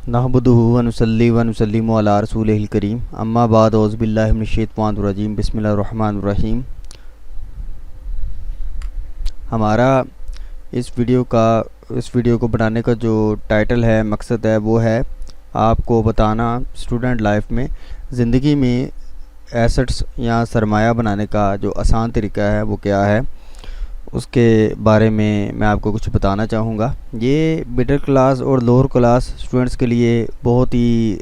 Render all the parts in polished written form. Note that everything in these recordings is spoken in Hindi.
नहमदुहु व नुसल्ली व नुसल्लिमु अला रसूलिहिल करीम अम्मा बाद औज़ु बिल्लाहि मिनश शैतानिर रजीम बिस्मिल्लाहिर रहमानिर रहीम। हमारा इस वीडियो को बनाने का जो टाइटल है, मकसद है, वो है आपको बताना स्टूडेंट लाइफ में ज़िंदगी में एसेट्स या सरमाया बनाने का जो आसान तरीका है वो क्या है, उसके बारे में मैं आपको कुछ बताना चाहूँगा। ये मिडिल क्लास और लोअर क्लास स्टूडेंट्स के लिए बहुत ही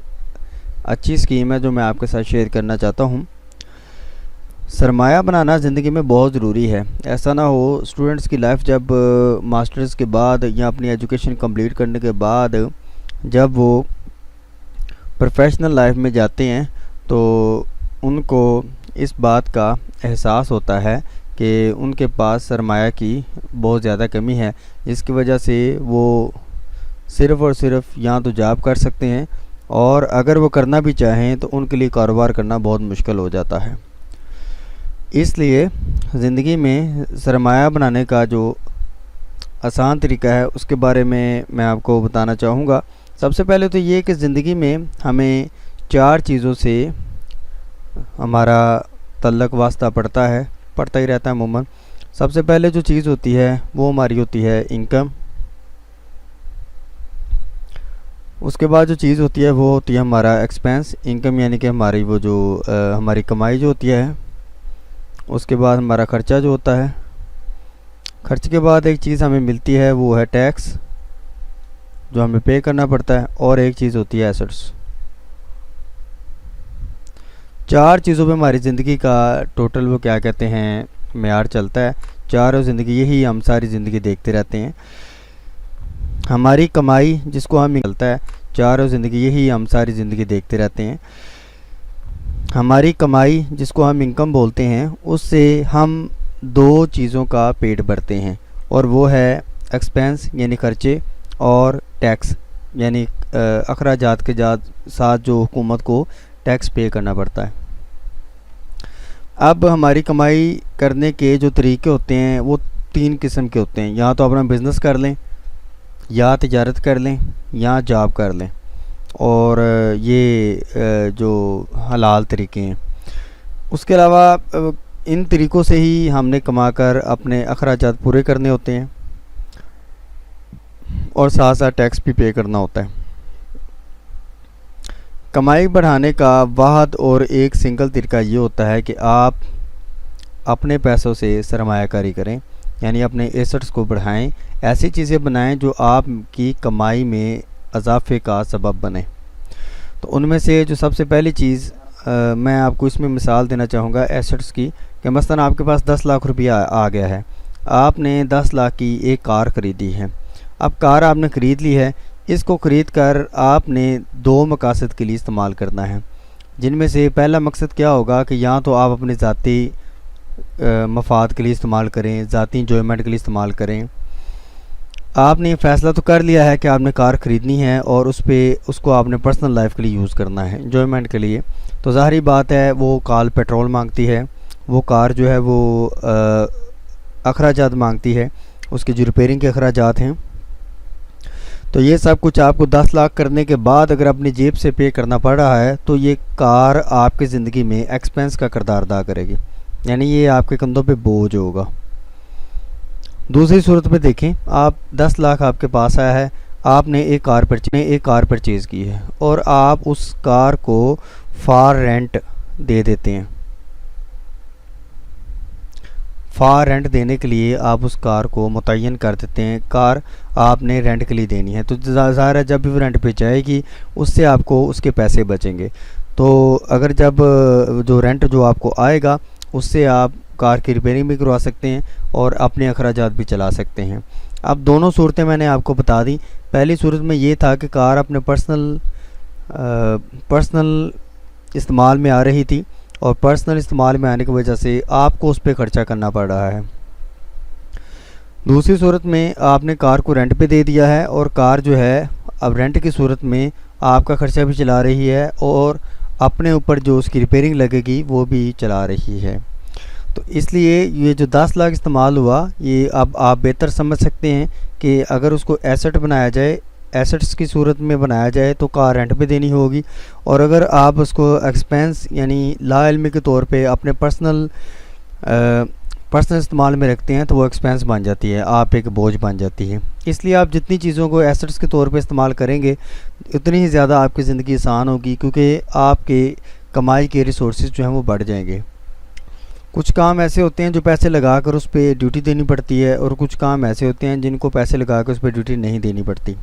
अच्छी स्कीम है जो मैं आपके साथ शेयर करना चाहता हूँ। सरमाया बनाना ज़िंदगी में बहुत ज़रूरी है। ऐसा ना हो स्टूडेंट्स की लाइफ जब मास्टर्स के बाद या अपनी एजुकेशन कंप्लीट करने के बाद जब वो प्रोफेशनल लाइफ में जाते हैं तो उनको इस बात का एहसास होता है कि उनके पास सरमाया की बहुत ज़्यादा कमी है, जिसकी वजह से वो सिर्फ़ और सिर्फ या तो जॉब कर सकते हैं और अगर वो करना भी चाहें तो उनके लिए कारोबार करना बहुत मुश्किल हो जाता है। इसलिए ज़िंदगी में सरमाया बनाने का जो आसान तरीका है उसके बारे में मैं आपको बताना चाहूँगा। सबसे पहले तो ये कि ज़िंदगी में हमें 4 चीज़ों से हमारा तल्लक वास्ता पड़ता ही रहता है अमूमन। सबसे पहले जो चीज़ होती है वो हमारी होती है इनकम। उसके बाद जो चीज़ होती है वो होती है हमारा एक्सपेंस। इनकम यानी कि हमारी वो जो हमारी कमाई जो होती है। उसके बाद हमारा ख़र्चा जो होता है। खर्च के बाद एक चीज़ हमें मिलती है वो है टैक्स, जो हमें पे करना पड़ता है, और एक चीज़ होती है एसेट्स। 4 चीज़ों पे हमारी ज़िंदगी का टोटल वो क्या कहते हैं मेयार चलता है। चारों ज़िंदगी यही हम सारी ज़िंदगी देखते रहते हैं। हमारी कमाई जिसको हम निकलता है, चारों ज़िंदगी यही हम सारी ज़िंदगी देखते रहते हैं। हमारी कमाई जिसको हम इनकम बोलते हैं, उससे हम 2 चीज़ों का पेट भरते हैं और वो है एक्सपेंस यानी खर्चे और टैक्स यानी अखराजात के साथ जो हुकूमत को टैक्स पे करना पड़ता है। अब हमारी कमाई करने के जो तरीके होते हैं वो 3 किस्म के होते हैं। या तो अपना बिज़नेस कर लें, या तिजारत कर लें, या जॉब कर लें, और ये जो हलाल तरीके हैं। उसके अलावा इन तरीक़ों से ही हमने कमाकर अपने अखराजात पूरे करने होते हैं और साथ साथ टैक्स भी पे करना होता है। कमाई बढ़ाने का वाहद और एक सिंगल तरीका ये होता है कि आप अपने पैसों से सरमायाकारी करें, यानी अपने एसेट्स को बढ़ाएं। ऐसी चीज़ें बनाएं जो आपकी कमाई में इजाफे का सबब बने। तो उनमें से जो सबसे पहली चीज़ मैं आपको इसमें मिसाल देना चाहूँगा एसेट्स की, कि मसलन आपके पास 10 लाख रुपया आ गया है। आपने 10 लाख की एक कार ख़रीदी है। अब कार आपने ख़रीद ली है, इसको ख़रीद कर आपने 2 मकासद के लिए इस्तेमाल करना है, जिनमें से पहला मकसद क्या होगा कि या तो आप अपने ज़ाती मफाद के लिए इस्तेमाल करें, ज़ाती इंजॉयमेंट के लिए इस्तेमाल करें। आपने फ़ैसला तो कर लिया है कि आपने कार ख़रीदनी है और उसको आपने पर्सनल लाइफ के लिए यूज़ करना है, इंजॉयमेंट के लिए। तो ज़ाहिरी बात है वो कार पेट्रोल मांगती है, वो कार जो है वो अखराजात मांगती है, उसके जो रिपेयरिंग के अखराजात हैं। तो ये सब कुछ आपको 10 लाख करने के बाद अगर अपनी जेब से पे करना पड़ रहा है तो ये कार आपकी ज़िंदगी में एक्सपेंस का किरदार अदा करेगी, यानी ये आपके कंधों पे बोझ होगा। दूसरी सूरत में देखें, आप 10 लाख आपके पास आया है, आपने एक कार परचेज़ की है और आप उस कार को फॉर रेंट दे देते हैं। फ़ार रेंट देने के लिए आप उस कार को मुतय्यन कर देते हैं, कार आपने रेंट के लिए देनी है। तो ज़ाहिर है जब भी वो रेंट पे जाएगी उससे आपको उसके पैसे बचेंगे। तो अगर जब जो रेंट जो आपको आएगा उससे आप कार की रिपेयरिंग भी करवा सकते हैं और अपने अखराजात भी चला सकते हैं। अब दोनों सूरतें मैंने आपको बता दी। पहली सूरत में ये था कि कार अपने पर्सनल इस्तेमाल में आ रही थी और पर्सनल इस्तेमाल में आने की वजह से आपको उस पर ख़र्चा करना पड़ रहा है। दूसरी सूरत में आपने कार को रेंट पे दे दिया है और कार जो है अब रेंट की सूरत में आपका ख़र्चा भी चला रही है और अपने ऊपर जो उसकी रिपेयरिंग लगेगी वो भी चला रही है। तो इसलिए ये जो 10 लाख इस्तेमाल हुआ, ये अब आप बेहतर समझ सकते हैं कि अगर उसको एसेट बनाया जाए एसेट्स की सूरत में बनाया जाए तो कार रेंट पे देनी होगी, और अगर आप उसको एक्सपेंस यानी लाइल्मी के तौर पे अपने पर्सनल इस्तेमाल में रखते हैं तो वो एक्सपेंस बन जाती है, आप एक बोझ बन जाती है। इसलिए आप जितनी चीज़ों को एसेट्स के तौर पे इस्तेमाल करेंगे उतनी ही ज़्यादा आपकी ज़िंदगी आसान होगी, क्योंकि आपके कमाई के रिसोर्सेज जो हैं वो बढ़ जाएंगे। कुछ काम ऐसे होते हैं जो पैसे लगा कर उस पर ड्यूटी देनी पड़ती है, और कुछ काम ऐसे होते हैं जिनको पैसे लगा कर उस पर ड्यूटी नहीं देनी पड़ती।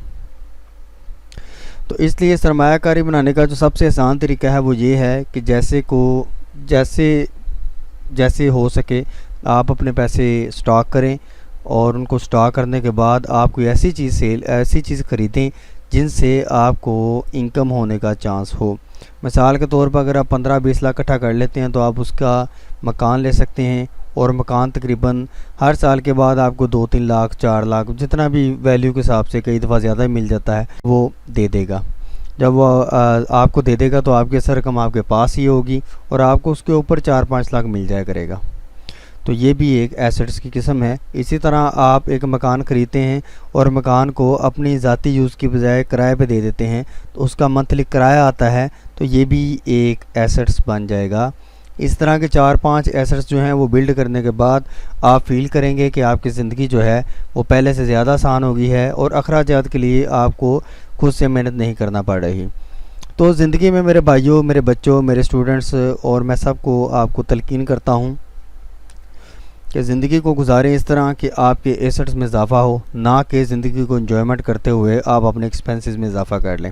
तो इसलिए सरमायाकारी बनाने का जो सबसे आसान तरीका है वो ये है कि जैसे हो सके आप अपने पैसे स्टॉक करें, और उनको स्टॉक करने के बाद आप कोई ऐसी चीज़ ख़रीदें जिनसे आपको इनकम होने का चांस हो। मिसाल के तौर पर अगर आप 15-20 लाख इकट्ठा कर लेते हैं तो आप उसका मकान ले सकते हैं, और मकान तकरीबन हर साल के बाद आपको 2-3 लाख 4 लाख जितना भी वैल्यू के हिसाब से, कई दफ़ा ज़्यादा मिल जाता है, वो दे देगा। जब वो आपको दे देगा तो आपकी असर रकम आपके पास ही होगी और आपको उसके ऊपर 4-5 लाख मिल जाया करेगा। तो ये भी एक एसेट्स की किस्म है। इसी तरह आप एक मकान ख़रीदते हैं और मकान को अपनी ज़ाती यूज़ की बजाय किराए पे दे देते हैं, तो उसका मंथली किराया आता है, तो ये भी एक एसेट्स बन जाएगा। इस तरह के 4-5 एसेट्स जो हैं वो बिल्ड करने के बाद आप फील करेंगे कि आपकी ज़िंदगी जो है वो पहले से ज़्यादा आसान हो गई है, और अखराजात के लिए आपको खुद से मेहनत नहीं करना पड़ रही। तो ज़िंदगी में मेरे भाइयों, मेरे बच्चों, मेरे स्टूडेंट्स और मैं सबको आपको तलकीन करता हूँ कि ज़िंदगी को गुजारें इस तरह कि आपके एसेट्स में इजाफ़ा हो, ना कि ज़िंदगी को एंजॉयमेंट करते हुए आप अपने एक्सपेंसेस में इजाफ़ा कर लें।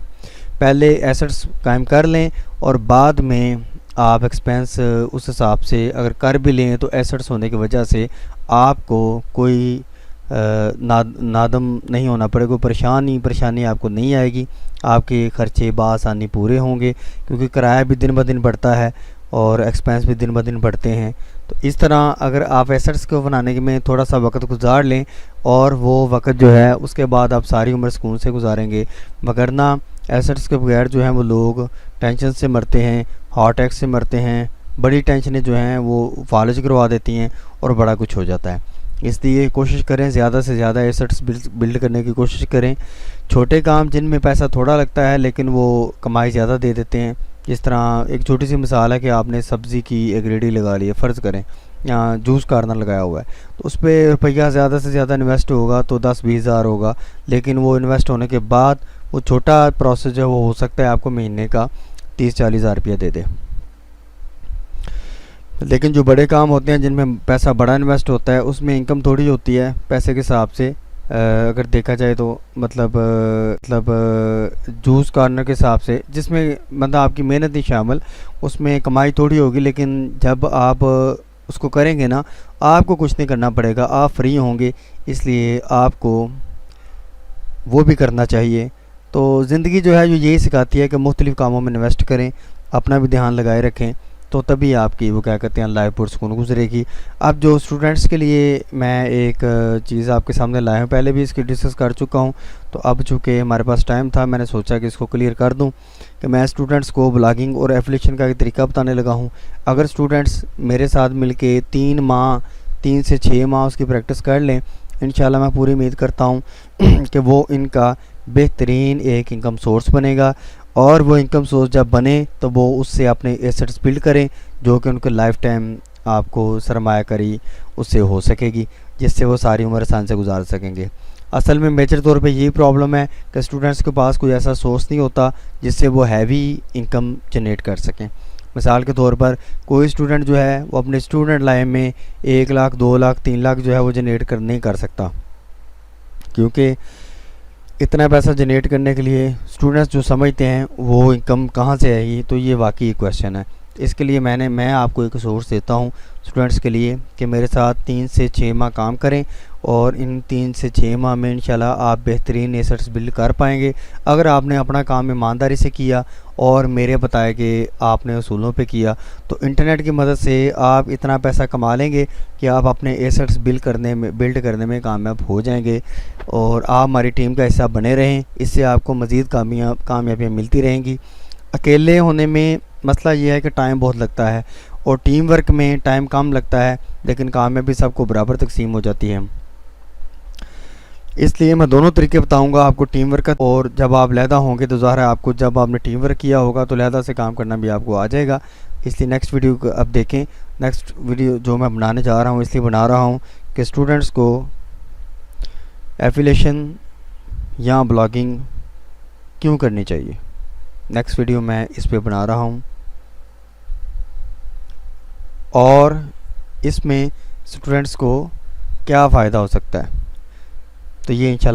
पहले एसेट्स कायम कर लें और बाद में आप एक्सपेंस उस हिसाब से अगर कर भी लें तो एसेट्स होने की वजह से आपको कोई नादम नहीं होना पड़ेगा, परेशानी आपको नहीं आएगी। आपके ख़र्चे बासानी पूरे होंगे, क्योंकि किराया भी दिन ब दिन बढ़ता है और एक्सपेंस भी दिन ब दिन बढ़ते हैं। तो इस तरह अगर आप एसेट्स को बनाने में थोड़ा सा वक्त गुजार लें, और वो वक्त जो है उसके बाद आप सारी उम्र सुकून से गुजारेंगे। वगरना एसेट्स के बगैर जो हैं वो लोग टेंशन से मरते हैं, हार्ट अटैक से मरते हैं, बड़ी टेंशनें जो हैं वो फालज करवा देती हैं और बड़ा कुछ हो जाता है। इसलिए कोशिश करें ज़्यादा से ज़्यादा एसेट्स बिल्ड करने की कोशिश करें। छोटे काम जिनमें पैसा थोड़ा लगता है लेकिन वो कमाई ज़्यादा दे देते हैं, जिस तरह एक छोटी सी मिसाल है कि आपने सब्ज़ी की एक रेडी लगा ली है, फ़र्ज़ करें, या जूस कार्नर लगाया हुआ है, तो उस पर रुपया ज़्यादा से ज़्यादा इन्वेस्ट होगा तो 10-20 हज़ार होगा, लेकिन वो इन्वेस्ट होने के बाद वो छोटा प्रोसेस है वो हो सकता है आपको महीने का 30-40 हज़ार रुपया दे दे। लेकिन जो बड़े काम होते हैं जिनमें पैसा बड़ा इन्वेस्ट होता है उसमें इनकम थोड़ी होती है पैसे के हिसाब से, अगर देखा जाए तो मतलब जूस कार्नर के हिसाब से, जिसमें मतलब आपकी मेहनत नहीं शामिल, उसमें कमाई थोड़ी होगी, लेकिन जब आप उसको करेंगे ना आपको कुछ नहीं करना पड़ेगा, आप फ्री होंगे, इसलिए आपको वो भी करना चाहिए। तो ज़िंदगी जो है जो यही सिखाती है कि मुख्तलिफ़ कामों में इन्वेस्ट करें, अपना भी ध्यान लगाए रखें, तो तभी आपकी वो क्या कहते हैं लाइफ पुरसुकून गुजरेगी। अब जो स्टूडेंट्स के लिए मैं एक चीज़ आपके सामने लाया हूँ, पहले भी इसकी डिस्कस कर चुका हूँ, तो अब चूँकि हमारे पास टाइम था मैंने सोचा कि इसको क्लियर कर दूँ कि मैं स्टूडेंट्स को ब्लॉगिंग और एफिलिएशन का एक तरीका बताने लगा हूँ। अगर स्टूडेंट्स मेरे साथ मिल के 3 से 6 माह उसकी प्रैक्टिस कर लें, इंशाल्लाह मैं पूरी उम्मीद करता हूँ कि वो इनका बेहतरीन एक इनकम सोर्स बनेगा, और वो इनकम सोर्स जब बने तो वो उससे अपने एसेट्स बिल्ड करें जो कि उनके लाइफ टाइम आपको सरमायाकारी उससे हो सकेगी, जिससे वो सारी उम्र आसान से गुजार सकेंगे। असल में मेजर तौर पे यही प्रॉब्लम है कि स्टूडेंट्स के पास कोई ऐसा सोर्स नहीं होता जिससे वो हैवी इनकम जनरेट कर सकें। मिसाल के तौर पर कोई स्टूडेंट जो है वो अपने स्टूडेंट लाइफ में 1 लाख 2 लाख 3 लाख जो है वो जनरेट नहीं कर सकता, क्योंकि इतना पैसा जनरेट करने के लिए स्टूडेंट्स जो समझते हैं वो इनकम कहाँ से आएगी, तो ये वाकई क्वेश्चन है। इसके लिए मैं आपको एक सोर्स देता हूँ स्टूडेंट्स के लिए कि मेरे साथ 3 से 6 माह काम करें, और इन 3 से 6 माह में इंशाल्लाह आप बेहतरीन एसेट्स बिल्ड कर पाएंगे अगर आपने अपना काम ईमानदारी से किया और मेरे बताए कि आपने उसूलों पे किया। तो इंटरनेट की मदद से आप इतना पैसा कमा लेंगे कि आप अपने एसेट्स बिल्ड करने में कामयाब हो जाएंगे, और आप हमारी टीम का हिस्सा बने रहें, इससे आपको मज़ीद कामयाबियाँ मिलती रहेंगी। अकेले होने में मसला ये है कि टाइम बहुत लगता है, और टीम वर्क में टाइम कम लगता है, लेकिन कामयाबी सबको बराबर तकसीम हो जाती है। इसलिए मैं दोनों तरीके बताऊंगा आपको टीम वर्क का, और जब आप लहदा होंगे तो ज़ाहिर है आपको, जब आपने टीम वर्क किया होगा तो लहदा से काम करना भी आपको आ जाएगा। इसलिए नेक्स्ट वीडियो को अब देखें। नेक्स्ट वीडियो जो मैं बनाने जा रहा हूँ इसलिए बना रहा हूँ कि स्टूडेंट्स को एफिलेशन या ब्लॉगिंग क्यों करनी चाहिए। नेक्स्ट वीडियो मैं इस पे बना रहा हूँ और इसमें स्टूडेंट्स को क्या फ़ायदा हो सकता है, तो ये इंशाल्लाह